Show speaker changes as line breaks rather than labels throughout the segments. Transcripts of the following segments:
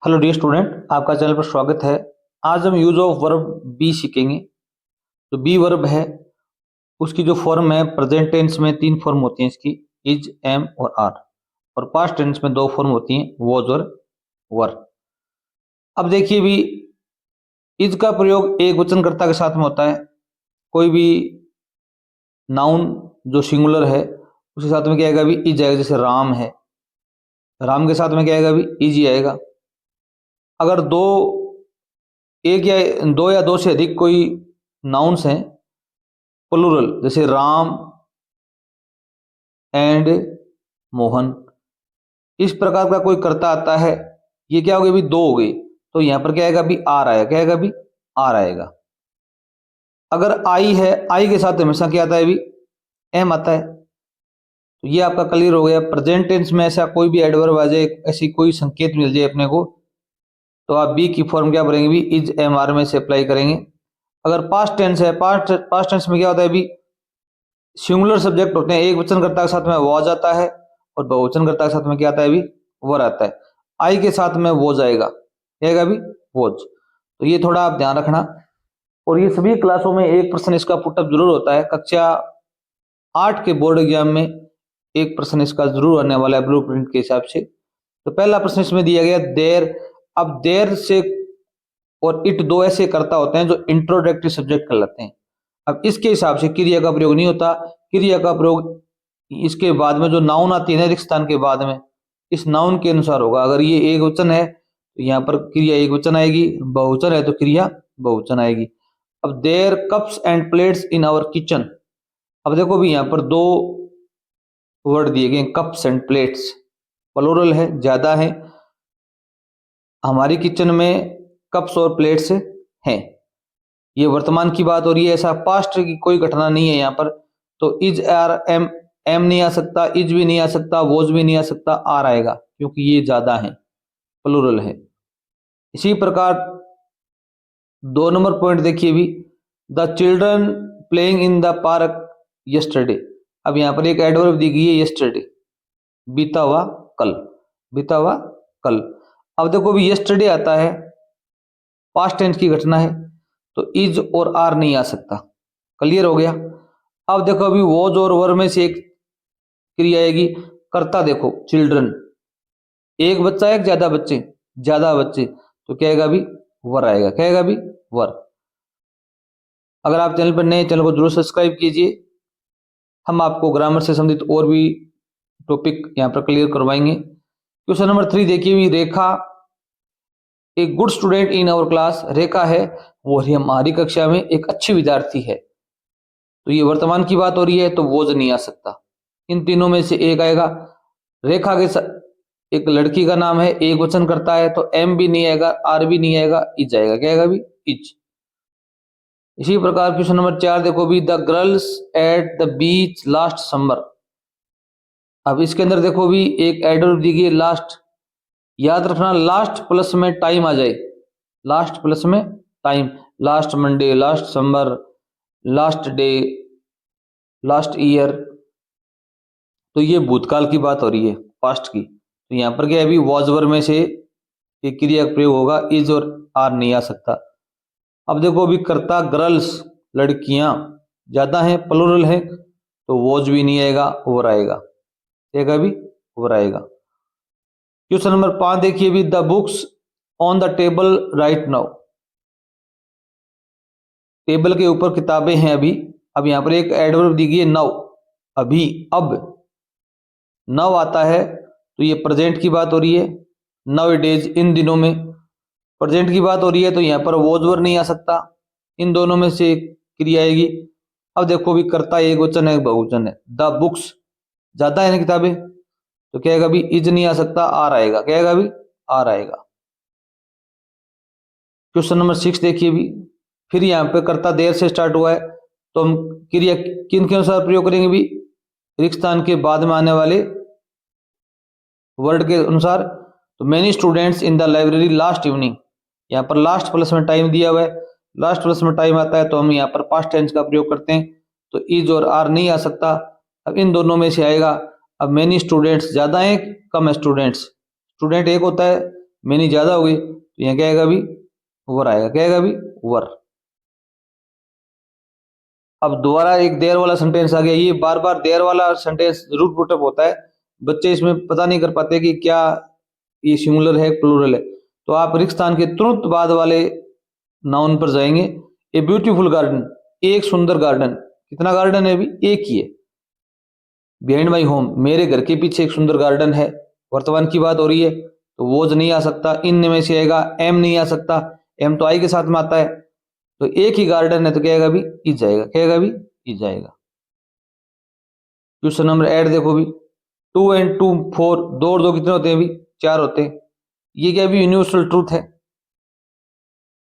Hello dear student, आपका channel पर स्वागत है। आज हम यूज ऑफ वर्ब बी सीखेंगे। जो बी वर्ब है उसकी जो फॉर्म है, प्रेजेंट टेंस में 3 फॉर्म होती हैं इसकी, इज, एम और आर। और पास्ट टेंस में 2 फॉर्म होती हैं, वॉज और वर। अब देखिए भी, इज का प्रयोग एक वचनकर्ता के साथ में होता है। कोई भी नाउन जो सिंगुलर है उसके साथ में क्या आएगा, भी इज आएगा। जैसे राम है, राम के साथ में क्या आएगा, भी इज ही आएगा। अगर दो या दो से अधिक कोई नाउन्स हैं प्लूरल, जैसे राम एंड मोहन, इस प्रकार का कोई कर्ता आता है, ये क्या हो गई, भी 2 हो गई, तो यहां पर क्या आएगा, भी आर आएगा। क्या आएगा, भी आर आएगा। अगर आई है, आई के साथ हमेशा क्या आता है, भी एम आता है। तो ये आपका क्लियर हो गया। प्रेजेंट टेंस में ऐसा कोई भी एडवर्ब आ जाए, ऐसी कोई संकेत मिल जाए अपने को, तो आप बी की फॉर्म क्या भरेंगे, भी इज एम आर में से अप्लाई करेंगे। अगर पास्ट टेंस है, पास्ट टेंस में क्या होता है, भी सिंगुलर सब्जेक्ट होते हैं, एक वचनकर्ता के साथ में वॉज आता है और बहुवचनकर्ता के साथ में क्या आता है, भी वर आता है। आई के साथ में वॉज आएगा, क्या आएगा, भी वॉज। तो ये थोड़ा आप ध्यान रखना। और ये सभी क्लासों में एक प्रश्न इसका पुटअप जरूर होता है। कक्षा 8 के बोर्ड एग्जाम में एक प्रश्न इसका जरूर आने वाला है ब्लूप्रिंट के हिसाब से। तो पहला प्रश्न इसमें दिया गया देर। अब देर से और इट 2 ऐसे कर्ता होते हैं जो इंट्रोडक्टरी सब्जेक्ट कहलाते हैं। अब इसके हिसाब से क्रिया का प्रयोग नहीं होता। क्रिया का प्रयोग इसके बाद में जो नाउन आती है ना, रिक्त स्थान के बाद में, इस नाउन के अनुसार होगा। अगर ये एक वचन है तो यहाँ पर क्रिया एक वचन आएगी, बहुवचन है तो क्रिया बहुवचन आएगी। अब there cups and plates in our kitchen. अब देखो भी यहाँ पर 2 वर्ड दिए गए, कप्स एंड प्लेट्स, प्लूरल है, ज्यादा है। हमारी किचन में कप्स और प्लेट्स हैं। ये वर्तमान की बात हो रही है, ऐसा पास्ट की कोई घटना नहीं है यहाँ पर। तो इज आर एम, एम नहीं आ सकता, इज भी नहीं आ सकता, वोज भी नहीं आ सकता, आर आएगा, क्योंकि ये ज्यादा है, प्लूरल है। इसी प्रकार 2 नंबर पॉइंट देखिए भी, the children playing in the park yesterday. अब यहाँ पर एक एडवर्ब दी गई है, यस्टरडे, बीता हुआ कल, बीता हुआ कल। अब देखो भी यस्टरडे आता है, पास्ट टेंस की घटना है, तो इज और आर नहीं आ सकता। क्लियर हो गया। अब देखो अभी वॉज और वर में से एक क्रिया आएगी। कर्ता देखो चिल्ड्रन, एक बच्चा है, ज्यादा बच्चे, ज्यादा बच्चे, तो क्या आएगा, भी वर आएगा। क्या आएगा, भी वर। अगर आप चैनल पर नए, चैनल को जरूर सब्सक्राइब कीजिए। हम आपको ग्रामर से संबंधित और भी टॉपिक यहाँ पर क्लियर करवाएंगे। क्वेश्चन नंबर 3 देखिए भी, Rekha a good student in our class. Rekha है वो हमारी कक्षा में एक अच्छी विद्यार्थी है। तो ये वर्तमान की बात हो रही है, तो वोज नहीं आ सकता। इन तीनों में से एक आएगा। रेखा के एक लड़की का नाम है, एक वचन करता है, तो एम भी नहीं आएगा, आर भी नहीं आएगा, इज आएगा। क्या आएगा, भी इज। इसी प्रकार क्वेश्चन नंबर 4 देखो भी, the girls at the beach last summer. अब इसके अंदर देखो भी एक एडवर्ब दी गई है, लास्ट। याद रखना, लास्ट प्लस में टाइम आ जाए, लास्ट प्लस में time, last Monday, last summer, last day, last year, तो ये भूतकाल की बात हो रही है, पास्ट की। तो यहां पर क्या है, अभी वॉज वर में से एक क्रिया का प्रयोग होगा, इज और आर नहीं आ सकता। अब देखो अभी कर्ता गर्ल्स, लड़कियां ज्यादा हैं, प्लूरल है, तो वॉज भी नहीं आएगा, ओवर आएगा। आएगा, भी ओवर आएगा। क्वेश्चन नंबर 5 देखिए भी, the books on the table right now. Table के ऊपर किताबें हैं अभी। अब यहां पर एक एडवर्ब दी गई है, नाउ, अभी, अब। नाउ आता है तो ये प्रेजेंट की बात हो रही है, नाउ डेज, इन दिनों में, प्रेजेंट की बात हो रही है, तो यहां पर वॉज वर नहीं आ सकता। इन दोनों में से एक क्रिया आएगी। अब देखो भी कर्ता एक वचन है, बहुवचन है, द बुक्स ज्यादा है ना किताबें, तो क्या आएगा, भी इज नहीं आ सकता, आर आएगा। क्या आएगा, भी आर आएगा। क्वेश्चन नंबर 6 देखिए भी, फिर यहाँ पे कर्ता देर से स्टार्ट हुआ है, तो हम क्रिया किन के अनुसार प्रयोग करेंगे, भी रिक्त स्थान के बाद में आने वाले वर्ड के अनुसार। तो many students in the library last evening, यहाँ पर लास्ट प्लस में टाइम दिया हुआ है, लास्ट प्लस में टाइम आता है, तो हम यहाँ पर पास्ट टेंस का प्रयोग करते हैं, तो इज और आर नहीं आ सकता। अब इन दोनों में से आएगा। अब मेनी स्टूडेंट्स ज्यादा है, कम स्टूडेंट्स, स्टूडेंट एक होता है, मेनी ज्यादा हो गई तो यहाँ क्या आएगा अभी, वर आएगा। क्या आएगा अभी, वर। अब दोबारा एक देयर वाला सेंटेंस आ गया। ये बार बार देयर वाला सेंटेंस जरूर पुटअप होता है, बच्चे इसमें पता नहीं कर पाते कि क्या ये सिंगुलर है प्लूरल है। तो आप रिक्त स्थान के तुरंत बाद वाले नाउन पर जाएंगे। ए ब्यूटीफुल गार्डन, एक सुंदर गार्डन। कितना गार्डन है अभी, एक ही है। बिहाइंड माई होम, मेरे घर के पीछे एक सुंदर गार्डन है। वर्तमान की बात हो रही है तो वोज नहीं आ सकता, इन में से आएगा। एम नहीं आ सकता, एम तो आई के साथ में आता है। तो एक ही गार्डन है तो क्या आएगा अभी, इज जाएगा। क्या आएगा अभी, इज जाएगा। क्वेश्चन नंबर 8 देखो भी, 2 एंड 2 4, 2 और 2 कितने होते हैं अभी, 4 होते हैं। ये क्या अभी यूनिवर्सल ट्रूथ है।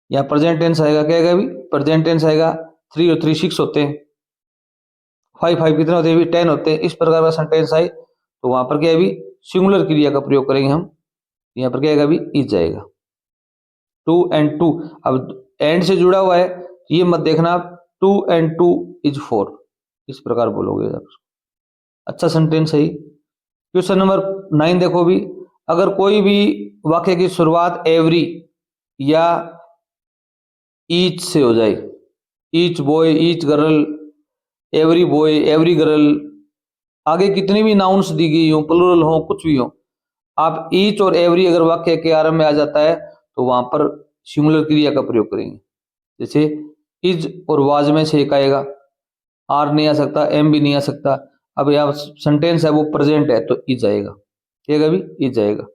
यहाँ प्रेजेंट टेंस आएगा। क्या आएगा अभी, प्रेजेंट टेंस आएगा। 3 और 3 6 होते हैं। 5 5 कितने होते हैं अभी, 10 होते हैं। इस प्रकार का सेंटेंस आए तो वहां पर क्या है अभी, सिंगुलर क्रिया का प्रयोग करेंगे हम। यहाँ पर क्या आएगा अभी, इज जाएगा। 2 एंड 2, अब एंड से जुड़ा हुआ है तो ये मत देखना आप, 2 एंड 2 इज 4, इस प्रकार बोलोगे आप। अच्छा सेंटेंस है। क्वेश्चन नंबर 9 देखो भी, अगर कोई भी वाक्य की शुरुआत एवरी या ईच से हो जाए, each boy, each girl, every boy, every girl, आगे कितनी भी नाउन्स दी गई हो, प्लूरल हो, कुछ भी हो, आप ईच और एवरी अगर वाक्य के आरंभ में आ जाता है तो वहां पर सिंगुलर क्रिया का प्रयोग करेंगे। जैसे इज और वाज में से एक आएगा, आर नहीं आ सकता, एम भी नहीं आ सकता। अब यहाँ सेंटेंस है वो प्रेजेंट है तो इज आएगा। ठीक है, भी इज आएगा।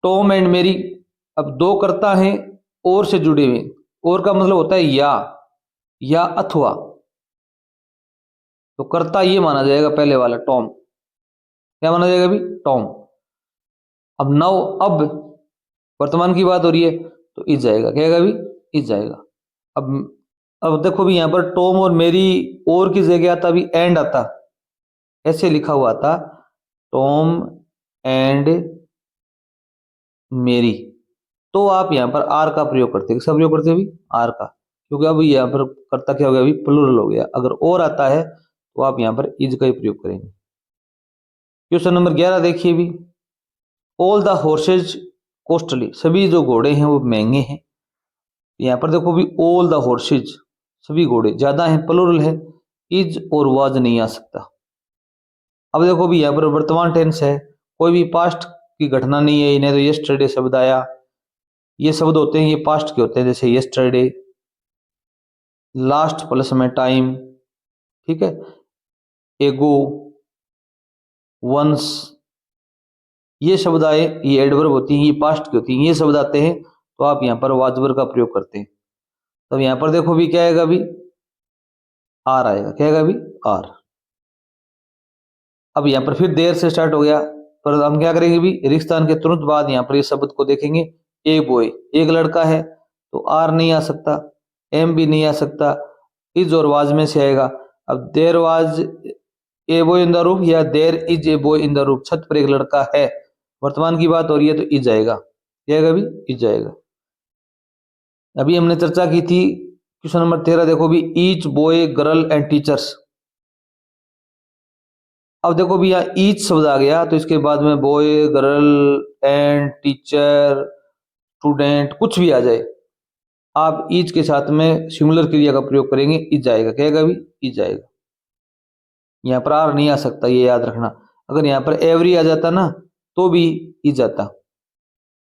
टॉम एंड मेरी, अब दो कर्ता हैं और से जुड़े हुए। और का मतलब होता है या अथवा, तो कर्ता ये माना जाएगा पहले वाला टॉम। क्या माना जाएगा अभी, टॉम। अब नाउ, अब वर्तमान की बात हो रही है तो इज जाएगा। क्या आएगा अभी, इज जाएगा। अब अब देखो भी यहां पर टॉम और मेरी और की जगह आता अभी एंड आता, ऐसे लिखा हुआ था, टॉम एंड मेरी। तो आप यहां पर आर का प्रयोग करते हैं। किसका प्रयोग करते हैं अभी, आर का, क्योंकि अब यहां पर कर्ता क्या हो गया अभी, प्लूरल हो गया। अगर और आता है तो आप यहां पर इज का ही प्रयोग करेंगे। क्वेश्चन नंबर 11 देखिए भी, ऑल द हॉर्सेज कॉस्टली, सभी जो घोड़े हैं वो महंगे हैं। यहाँ पर देखो भी ऑल द हॉर्सेज, सभी घोड़े ज्यादा हैं, प्लूरल है। इज और वाज नहीं आ सकता। अब देखो भी यहाँ पर वर्तमान टेंस है, कोई भी पास्ट की घटना नहीं है, इन्हें तो यस्टरडे शब्द आया। ये शब्द होते हैं, ये पास्ट के होते हैं, जैसे यस्टरडे, लास्ट प्लस में टाइम, ठीक है, एगो, वंस, ये शब्द आए, ये एडवर्ब होती हैं, ये पास्ट की होती हैं। ये शब्द आते हैं तो आप यहाँ पर वाजवर का प्रयोग करते हैं। तब यहाँ पर देखो भी क्या आएगा अभी, आर आएगा। क्या आएगा अभी, आर। अब यहाँ पर फिर देर से स्टार्ट हो गया, पर हम क्या करेंगे भी, रिक्तान के तुरंत बाद यहाँ पर इस शब्द को देखेंगे। ए बॉय, एक लड़का है तो आर नहीं आ सकता, एम भी नहीं आ सकता, इज और वाज में से आएगा। अब there was a boy in the room, या there is a boy in the room, छत पर एक लड़का है, वर्तमान की बात हो रही है तो इज आएगा। क्या आएगा अभी, इज आएगा। अभी हमने चर्चा की थी क्वेश्चन नंबर 13 देखो भी, each boy girl and teachers. अब देखो भी यहाँ ईच शब्द आ गया तो इसके बाद में boy, girl and teacher, student, कुछ भी आ जाए, आप ईच के साथ में सिंगुलर क्रिया का प्रयोग करेंगे, इज जाएगा। क्या आएगा अभी, इज जाएगा। यहाँ पर आर नहीं आ सकता, ये याद रखना। अगर यहाँ पर एवरी आ जाता ना तो भी इज आता।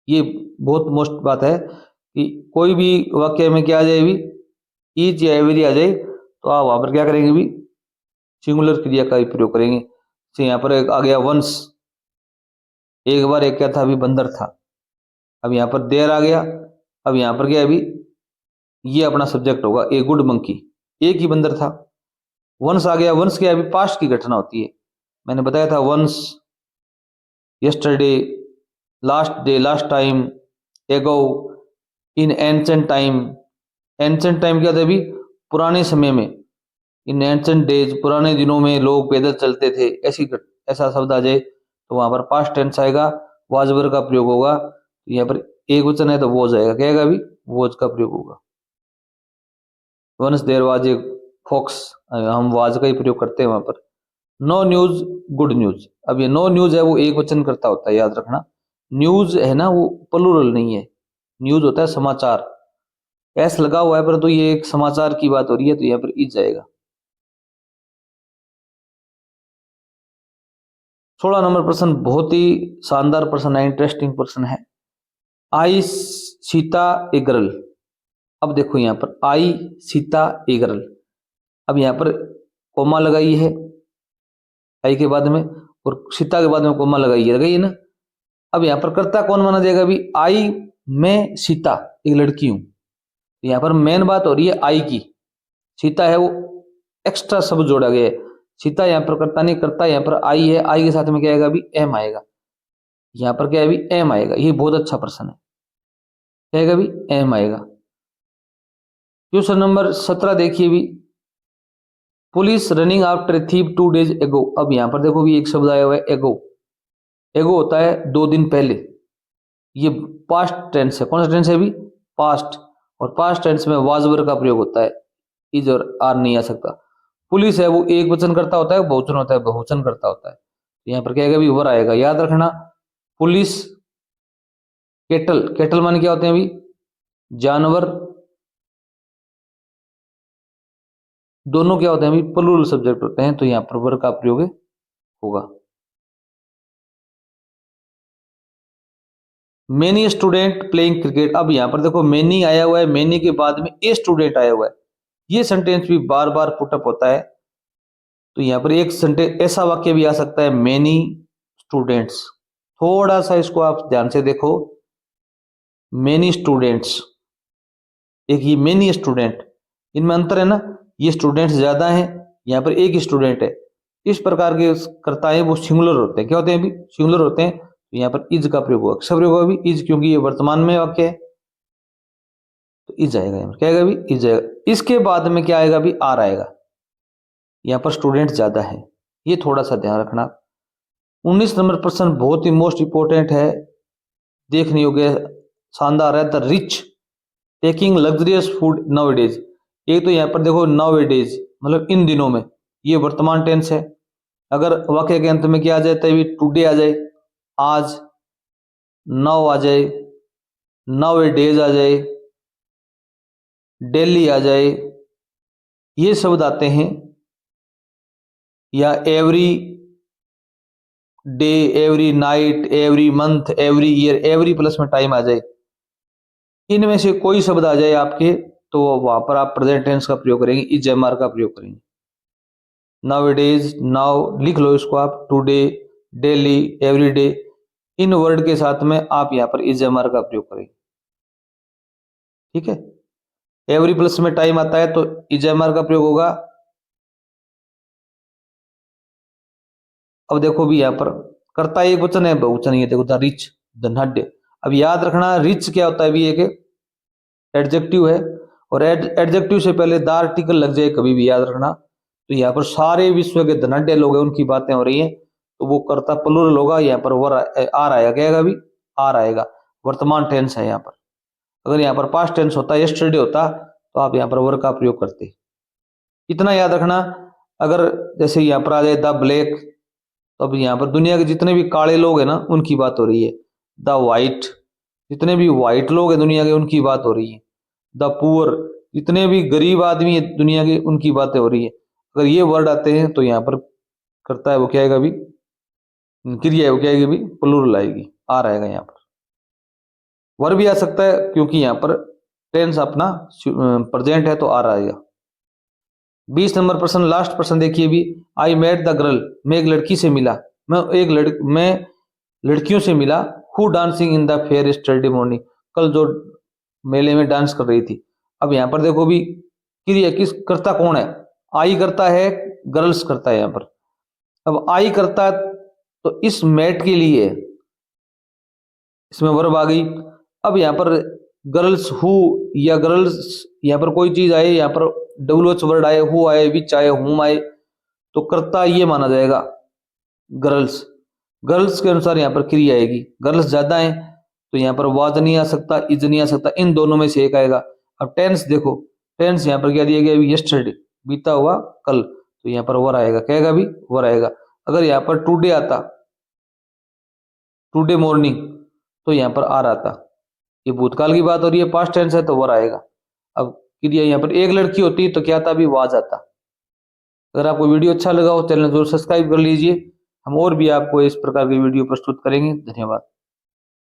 ये बहुत मोस्ट बात है कि कोई भी वाक्य में क्या आ जाए भी, ईच या एवरी आ जाए तो आप वहां पर क्या करेंगे भी, सिंगुलर क्रिया का ही प्रयोग करेंगे। तो यहाँ पर एक आ गया वंस, एक बार एक क्या था अभी, बंदर था। अब यहाँ पर देर आ गया। अब यहाँ पर क्या है अभी, ये अपना सब्जेक्ट होगा, ए गुड मंकी, एक ही बंदर था। वंस आ गया, वंस क्या है अभी, पास्ट की घटना होती है। मैंने बताया था once, yesterday, last day, last time, ago, in ancient time. Ancient time क्या था अभी, पुराने समय में। इन एंसेंट डेज, पुराने दिनों में लोग पैदल चलते थे, ऐसा शब्द आ जाए तो वहां पर पास्ट टेंस आएगा, वाजवर का प्रयोग होगा। तो यहाँ पर एक वचन है तो वोज आएगा। क्या आएगा अभी, वोज का प्रयोग होगा। Once there was a fox, हम वाज का ही प्रयोग करते हैं वहां पर। नो न्यूज गुड न्यूज, अब ये नो न्यूज है वो एक वचन करता होता है, याद रखना। न्यूज है ना वो प्लूरल नहीं है, न्यूज होता है समाचार, एस लगा हुआ है पर तो ये एक समाचार की बात हो रही है तो यहाँ पर इज जाएगा। 16 नंबर प्रश्न बहुत ही शानदार प्रश्न है, इंटरेस्टिंग प्रश्न है। आई सीता ए गर्ल। अब देखो यहाँ पर आई सीता ए गर्ल, अब यहाँ पर कोमा लगाई है आई के बाद में और सीता के बाद में कोमा लगाई है ना। अब यहाँ पर कर्ता कौन माना जाएगा? अभी आई मैं सीता एक लड़की हूं, यहाँ पर मेन बात हो रही है आई की, सीता है वो एक्स्ट्रा शब्द जोड़ा गया है, सीता यहाँ पर कर्ता नहीं, करता यहाँ पर आई है, आई के साथ में क्या आएगा? अभी एम आएगा, यहाँ पर क्या है? अभी एम आएगा। ये बहुत अच्छा प्रश्न है, क्या आएगा? अभी एम आएगा। क्वेश्चन नंबर 17 देखिए भी, police running after thief 2 days एगो। अब यहाँ पर देखो भी एक शब्द आया हुआ है एगो, एगो होता है 2 दिन पहले, ये पास्ट टेंस है। कौन सा टेंस है? अभी पास्ट, और पास्ट टेंस में वाजवर का प्रयोग होता है, इज और आर नहीं आ सकता। पुलिस है वो एक वचन करता होता है, बहुवचन होता है, बहुवचन करता होता है, तो यहाँ पर क्या आएगा? अभी वर आएगा। याद रखना पुलिस, केटल, केटल मान क्या होते हैं? अभी जानवर, दोनों क्या होते हैं? अभी प्लूरल सब्जेक्ट होते हैं, तो यहाँ पर वर का प्रयोग होगा। Many student playing cricket. अब यहाँ पर देखो मेनी आया हुआ है, मेनी के बाद में ए स्टूडेंट आया हुआ है, ये सेंटेंस भी बार बार पुटअप होता है, तो यहाँ पर एक सेंटेंस ऐसा वाक्य भी आ सकता है मेनी स्टूडेंट्स। थोड़ा सा इसको आप ध्यान से देखो, मेनी स्टूडेंट्स, एक ये मेनी स्टूडेंट, इनमें अंतर है ना, ये स्टूडेंट्स ज्यादा हैं, यहाँ पर एक ही स्टूडेंट है। इस प्रकार के कर्ता है वो सिंगुलर होते हैं। क्या होते हैं? अभी सिंगुलर होते हैं, तो यहाँ पर इज का प्रयोग होगा। किसका प्रयोग होगा? अभी इज, क्योंकि ये वर्तमान में वाक्य है, तो इज आएगा। यहाँ पर क्या आएगा? अभी इज आएगा। इसके बाद में क्या आएगा? अभी आर आएगा, यहाँ पर स्टूडेंट ज्यादा है, ये थोड़ा सा ध्यान रखना। 19 नंबर प्रश्न बहुत ही मोस्ट इंपोर्टेंट है, देखने योग्य, शानदार है। The rich taking luxurious food now days. एक तो यहाँ पर देखो नाउ डेज मतलब इन दिनों में, ये वर्तमान टेंस है। अगर वाक्य के अंत में क्या आ जाए? तभी टुडे आ जाए, आज, नाउ आ जाए, नाउ डेज आ जाए, डेली आ जाए, ये शब्द आते हैं, या every day, every night, every month, every year, every plus में टाइम आ जाए, इनमें से कोई शब्द आ जाए आपके, तो वहां पर आप प्रेजेंट टेंस का प्रयोग करेंगे, इज एम आर का प्रयोग करेंगे। नाउ डेज, नाउ लिख लो इसको आप, टुडे, डेली, एवरीडे, इन वर्ड के साथ में आप यहां पर इज एम आर का प्रयोग करेंगे। ठीक है, एवरी प्लस में टाइम आता है तो इज एम आर का प्रयोग होगा। अब देखो भी यहां पर कर्ता एक वचन है, बहुवचन, ये देखो द रिच, धनाढ्य। अब याद रखना रिच क्या होता है? भी एक एडजेक्टिव है, और एडजेक्टिव से पहले द आर्टिकल लग जाए कभी भी, याद रखना। तो यहाँ पर सारे विश्व के धनाढ्य लोग हैं उनकी बातें हो रही हैं, तो वो कर्ता प्लूरल होगा, यहाँ पर वर आर आएगा। क्या आएगा? अभी आर आएगा, वर्तमान टेंस है यहाँ पर। अगर यहाँ पर पास्ट टेंस होता, यस्टरडे होता, तो आप यहाँ पर वर का प्रयोग करते। इतना याद रखना। अगर जैसे यहाँ पर आ जाए द ब्लैक, तो अब यहाँ पर दुनिया के जितने भी काले लोग हैं ना उनकी बात हो रही है। द वाइट, जितने भी व्हाइट लोग हैं दुनिया के उनकी बात हो रही है। द पुअर, जितने भी गरीब आदमी है दुनिया के उनकी बातें हो रही है। अगर ये वर्ड आते हैं तो यहाँ पर करता है वो क्या आएगा? अभी क्रिया है वो क्या आएगी? अभी प्लूरल आएगी, आर आएगा। यहाँ पर वर भी आ सकता है क्योंकि यहाँ पर टेंस अपना प्रेजेंट है, तो आर आएगा। 20 नंबर प्रश्न, लास्ट प्रश्न देखिए भी, आई मेट द गर्ल, मैं एक लड़की से मिला, मैं लड़कियों से मिला, who dancing in the fair Saturday morning, कल जो मेले में डांस कर रही थी। अब यहाँ पर देखो भी क्रिया किस करता कौन है? आई करता है, गर्ल्स करता है यहाँ पर। अब आई करता है तो इस मेट के लिए इसमें वर्ब आ गई। अब यहाँ पर गर्ल्स हु या गर्ल्स, यहाँ पर कोई चीज आए, यहाँ पर डब्ल्यूएच वर्ड आए, हु आए, विच आए, हुम आए, तो कर्ता ये माना जाएगा गर्ल्स। गर्ल्स के अनुसार यहाँ पर क्रिया आएगी, गर्ल्स ज्यादा है तो यहाँ पर वाज नहीं आ सकता, इज नहीं आ सकता, इन दोनों में से एक आएगा। अब टेंस देखो, टेंस यहाँ पर क्या दिया गया? अभी यस्टरडे, बीता हुआ कल, तो यहाँ पर वर आएगा। क्या आएगा? अभी वर आएगा। अगर यहाँ पर टुडे आता, टुडे मॉर्निंग, तो यहाँ पर आर आता। ये भूतकाल की बात हो रही है, पास्ट टेंस है तो वर आएगा। अब क्रिया यहाँ पर एक लड़की होती तो क्या था, अभी वाज आता। अगर आपको वीडियो अच्छा लगा हो चैनल जरूर सब्सक्राइब कर लीजिए। हम और भी आपको इस प्रकार की वीडियो प्रस्तुत करेंगे। धन्यवाद।